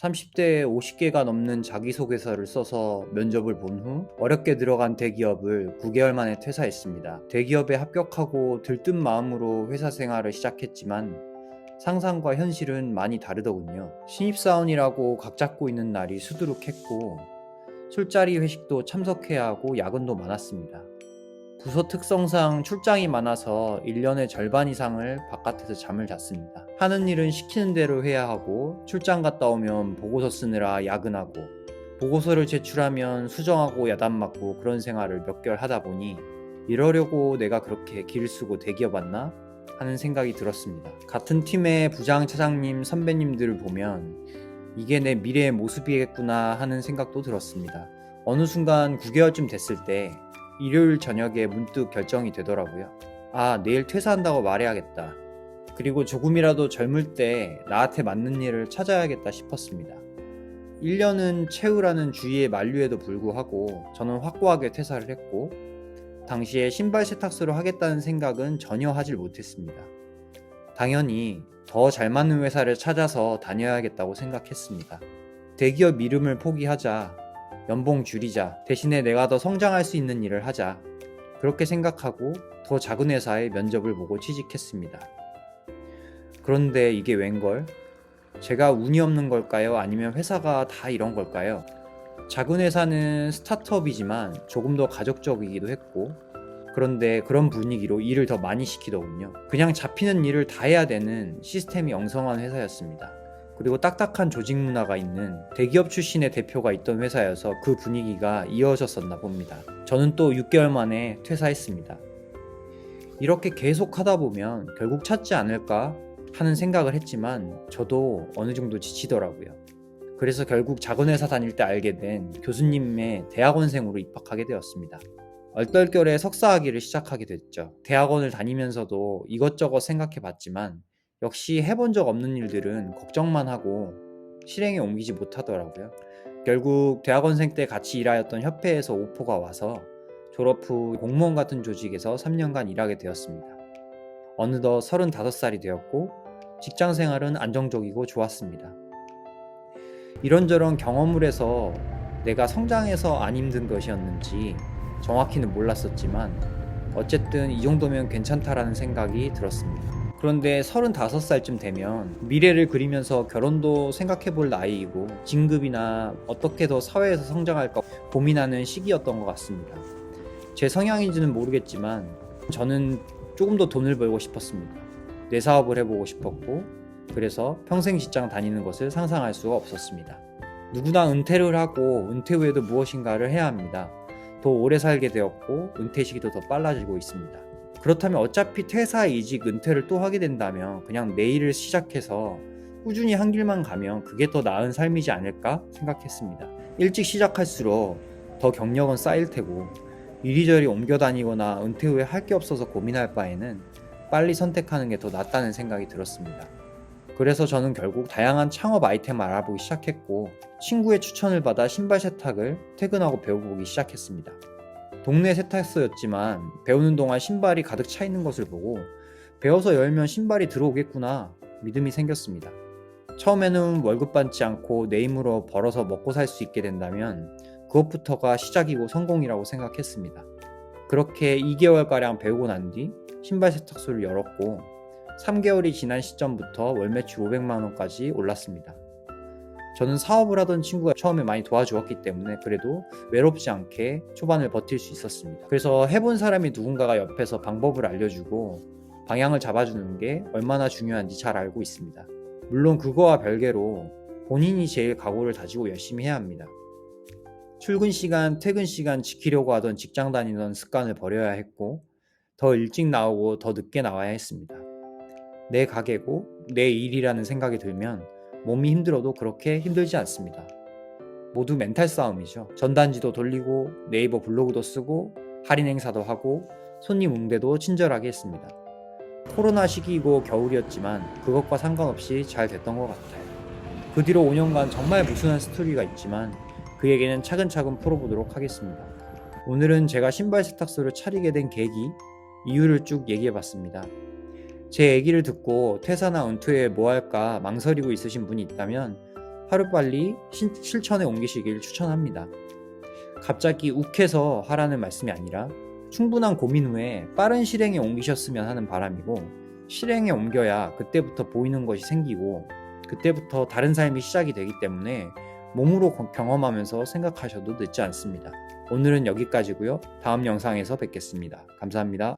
30대에 50개가 넘는 자기소개서를 써서 면접을 본 후 어렵게 들어간 대기업을 9개월 만에 퇴사했습니다. 대기업에 합격하고 들뜬 마음으로 회사 생활을 시작했지만 상상과 현실은 많이 다르더군요. 신입사원이라고 각 잡고 있는 날이 수두룩했고 술자리 회식도 참석해야 하고 야근도 많았습니다. 부서 특성상 출장이 많아서 1년의 절반 이상을 바깥에서 잠을 잤습니다. 하는 일은 시키는 대로 해야 하고 출장 갔다 오면 보고서 쓰느라 야근하고 보고서를 제출하면 수정하고 야단 맞고 그런 생활을 몇 개월 하다 보니 이러려고 내가 그렇게 기를 쓰고 대기업 왔나? 하는 생각이 들었습니다. 같은 팀의 부장 차장님 선배님들을 보면 이게 내 미래의 모습이겠구나 하는 생각도 들었습니다. 어느 순간 9개월쯤 됐을 때 일요일 저녁에 문득 결정이 되더라고요. 아, 내일 퇴사한다고 말해야겠다. 그리고 조금이라도 젊을 때 나한테 맞는 일을 찾아야겠다 싶었습니다. 1년은 채우라는 주위의 만류에도 불구하고 저는 확고하게 퇴사를 했고 당시에 신발 세탁소를 하겠다는 생각은 전혀 하질 못했습니다. 당연히 더 잘 맞는 회사를 찾아서 다녀야겠다고 생각했습니다. 대기업 이름을 포기하자, 연봉 줄이자, 대신에 내가 더 성장할 수 있는 일을 하자. 그렇게 생각하고 더 작은 회사에 면접을 보고 취직했습니다. 그런데 이게 웬걸? 제가 운이 없는 걸까요? 아니면 회사가 다 이런 걸까요? 작은 회사는 스타트업이지만 조금 더 가족적이기도 했고 그런데 그런 분위기로 일을 더 많이 시키더군요. 그냥 잡히는 일을 다 해야 되는 시스템이 엉성한 회사였습니다. 그리고 딱딱한 조직 문화가 있는 대기업 출신의 대표가 있던 회사여서 그 분위기가 이어졌었나 봅니다. 저는 또 6개월 만에 퇴사했습니다. 이렇게 계속 하다 보면 결국 찾지 않을까 하는 생각을 했지만 저도 어느 정도 지치더라고요. 그래서 결국 작은 회사 다닐 때 알게 된 교수님의 대학원생으로 입학하게 되었습니다. 얼떨결에 석사학위를 시작하게 됐죠. 대학원을 다니면서도 이것저것 생각해 봤지만 역시 해본 적 없는 일들은 걱정만 하고 실행에 옮기지 못하더라고요. 결국 대학원생 때 같이 일하였던 협회에서 오퍼가 와서 졸업 후 공무원 같은 조직에서 3년간 일하게 되었습니다. 어느덧 35살이 되었고 직장 생활은 안정적이고 좋았습니다. 이런저런 경험을 해서 내가 성장해서 안 힘든 것이었는지 정확히는 몰랐었지만 어쨌든 이 정도면 괜찮다라는 생각이 들었습니다. 그런데 35살쯤 되면 미래를 그리면서 결혼도 생각해 볼 나이이고 진급이나 어떻게 더 사회에서 성장할까 고민하는 시기였던 것 같습니다. 제 성향인지는 모르겠지만 저는 조금 더 돈을 벌고 싶었습니다. 내 사업을 해보고 싶었고 그래서 평생 직장 다니는 것을 상상할 수가 없었습니다. 누구나 은퇴를 하고 은퇴 후에도 무엇인가를 해야 합니다. 더 오래 살게 되었고 은퇴 시기도 더 빨라지고 있습니다. 그렇다면 어차피 퇴사, 이직, 은퇴를 또 하게 된다면 그냥 내일을 시작해서 꾸준히 한 길만 가면 그게 더 나은 삶이지 않을까 생각했습니다. 일찍 시작할수록 더 경력은 쌓일 테고 이리저리 옮겨 다니거나 은퇴 후에 할 게 없어서 고민할 바에는 빨리 선택하는 게 더 낫다는 생각이 들었습니다. 그래서 저는 결국 다양한 창업 아이템을 알아보기 시작했고 친구의 추천을 받아 신발 세탁을 퇴근하고 배워보기 시작했습니다. 동네 세탁소였지만 배우는 동안 신발이 가득 차 있는 것을 보고 배워서 열면 신발이 들어오겠구나 믿음이 생겼습니다. 처음에는 월급 받지 않고 내 힘으로 벌어서 먹고 살 수 있게 된다면 그것부터가 시작이고 성공이라고 생각했습니다. 그렇게 2개월가량 배우고 난 뒤 신발 세탁소를 열었고 3개월이 지난 시점부터 월 매출 500만 원까지 올랐습니다. 저는 사업을 하던 친구가 처음에 많이 도와주었기 때문에 그래도 외롭지 않게 초반을 버틸 수 있었습니다. 그래서 해본 사람이 누군가가 옆에서 방법을 알려주고 방향을 잡아주는 게 얼마나 중요한지 잘 알고 있습니다. 물론 그거와 별개로 본인이 제일 각오를 다지고 열심히 해야 합니다. 출근 시간, 퇴근 시간 지키려고 하던 직장 다니던 습관을 버려야 했고 더 일찍 나오고 더 늦게 나와야 했습니다. 내 가게고 내 일이라는 생각이 들면 몸이 힘들어도 그렇게 힘들지 않습니다. 모두 멘탈 싸움이죠. 전단지도 돌리고 네이버 블로그도 쓰고 할인 행사도 하고 손님 응대도 친절하게 했습니다. 코로나 시기이고 겨울이었지만 그것과 상관없이 잘 됐던 것 같아요. 그 뒤로 5년간 정말 무수한 스토리가 있지만 그 얘기는 차근차근 풀어보도록 하겠습니다. 오늘은 제가 신발 세탁소를 차리게 된 계기, 이유를 쭉 얘기해봤습니다. 제 얘기를 듣고 퇴사나 은퇴에 뭐 할까 망설이고 있으신 분이 있다면 하루빨리 실천에 옮기시길 추천합니다. 갑자기 욱해서 하라는 말씀이 아니라 충분한 고민 후에 빠른 실행에 옮기셨으면 하는 바람이고, 실행에 옮겨야 그때부터 보이는 것이 생기고 그때부터 다른 삶이 시작이 되기 때문에 몸으로 경험하면서 생각하셔도 늦지 않습니다. 오늘은 여기까지고요. 다음 영상에서 뵙겠습니다. 감사합니다.